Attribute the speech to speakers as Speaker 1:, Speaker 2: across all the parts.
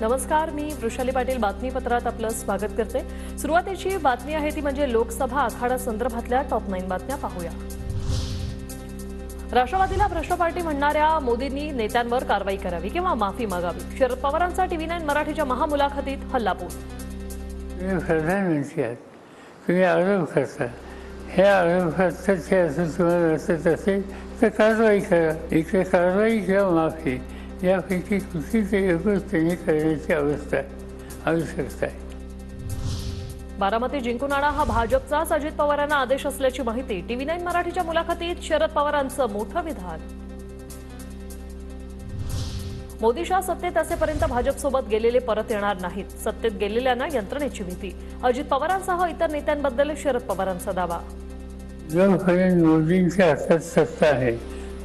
Speaker 1: नमस्कार, मी वृषाली पाटील बातमीपत्रात आपलं स्वागत करते। सुरुवातीची बातमी आहे ती म्हणजे लोकसभा आखाडा संदर्भातल्या टॉप 9 बातम्या पाहूया। राष्ट्रवादीला भ्रष्ट पार्टी म्हणणाऱ्या मोदींनी नेत्यांवर कारवाई करावी किंवा माफी मागावी। शरद पवारांचा TV9 मराठीच्या महामुलाखतीत हल्लाबोल।
Speaker 2: प्रधानमंत्री आहेत, तुम्ही आरोप करता, हे आरोप सत्य असं तुम्हाला वाटत असेल तर कारवाई करा। इकडे कारवाई किंवा माफी यापैकी कुठलीतरी गोष्ट त्यांनी करण्याची आवश्यकता आहे।
Speaker 1: बारामती जिंकून आणा हा भाजपचाच अजित पवारांना आदेश असल्याची माहिती। TV9 मराठीच्या मुलाखतीत शरद पवारांचं मोठं विधान। मोदी शाह सत्तेत असेपर्यंत भाजपसोबत गेलेले परत येणार नाहीत। सत्तेत गेलेल्यांना यंत्रणेची भीती। अजित पवारांसह इतर नेत्यांबद्दल शरद पवारांचा दावा।
Speaker 2: जोपर्यंत मोदींच्या हातात सत्ता आहे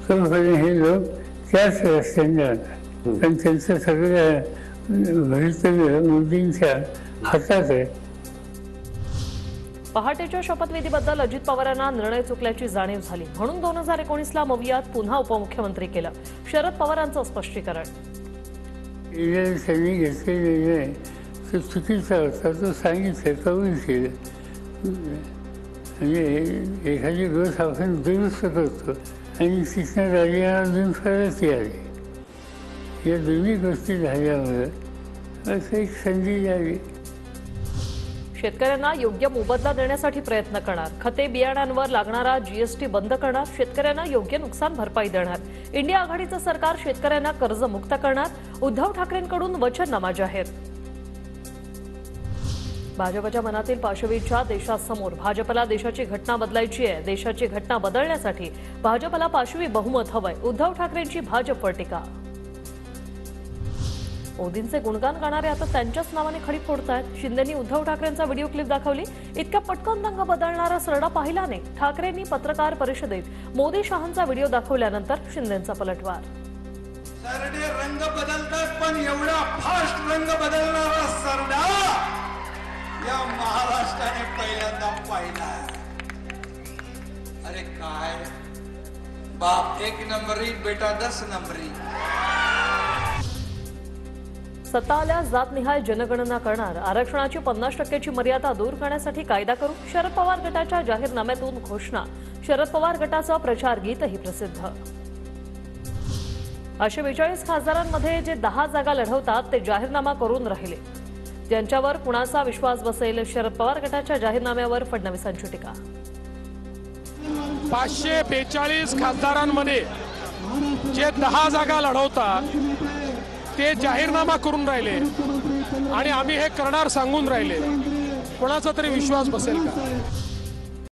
Speaker 2: तोपर्यंत हे लोक त्याच रस्त्याने जातात, पण त्यांचं सगळं भवितव्य मोदींच्या हातात आहे।
Speaker 1: पहाटेच्या शपथविधीबद्दल अजित पवारांना निर्णय चुकल्याची जाणीव झाली, म्हणून 2019ला मवियात पुन्हा उपमुख्यमंत्री केलं। शरद पवारांचं स्पष्टीकरण।
Speaker 2: त्यांनी घेतलेला निर्णय तो चुकीचा होता, तो सांगितलं, कबूल केलं। म्हणजे एखादी गोष्ट आपण दुरुस्त करतो आणि तिथनं राजीनामा देऊन परत आले। या दोन्ही गोष्टी झाल्यामुळं असं एक संधी द्यावी।
Speaker 1: शेतकऱ्यांना योग्य मोबदला देण्यासाठी प्रयत्न करणार। खते बियाण्यांवर लागणारा GST बंद करणार। शेतकऱ्यांना योग्य नुकसान भरपाई देणार। इंडिया आघाडीचं सरकार शेतकऱ्यांना कर्जमुक्त करणार। उद्धव ठाकरेंकडून वचननामा जाहीर। भाजपच्या मनातील पाशवीच्या देशासमोर भाजपला देशाची घटना बदलायची आहे। देशाची घटना बदलण्यासाठी भाजपला पाशवी बहुमत हवंय। उद्धव ठाकरेंची भाजपवर टीका। मोदींचे गुणगान गाणारे आता त्यांच्याच नावाने खडी फोडतायत। शिंदेंनी उद्धव ठाकरेंचा व्हिडिओ क्लिप दाखवली। इतक्या पटकन दंग बदलणारा सरडा पाहिला नाही। ठाकरेंनी पत्रकार परिषदेत मोदी शहांचा व्हिडिओ दाखवल्यानंतर शिंदेंचा पलटवार।
Speaker 3: सरडे रंग बदलतात, पण एवढा फास्ट रंग बदलणारा सरडा या महाराष्ट्राने पहिल्यांदा पाहिला। अरे काय बाप 1 नंबरी, बेटा 10 नंबरी।
Speaker 1: सत्ता आल्यास जातनिहाय जनगणना करणार। आरक्षणाची 50% मर्यादा दूर करण्यासाठी कायदा करू। शरद पवार गटाच्या जाहीरनाम्यातून घोषणा। शरद पवार गटाचं प्रचार गीतही प्रसिद्ध। असे 42 खासदारांमध्ये जे 10 जागा लढवतात ते जाहीरनामा करून राहिले। ज्यांच्यावर कुणाचा विश्वास बसेल। शरद पवार गटाच्या जाहीरनाम्यावर फडणवीसांची टीका।
Speaker 4: 542 खासदारांमध्ये जे 10 जागा लढवतात ते जाहीरनामा करून राहिले आणि आम्ही हे करणार सांगून राहिले। कोणाचा तरी विश्वास बसेल का?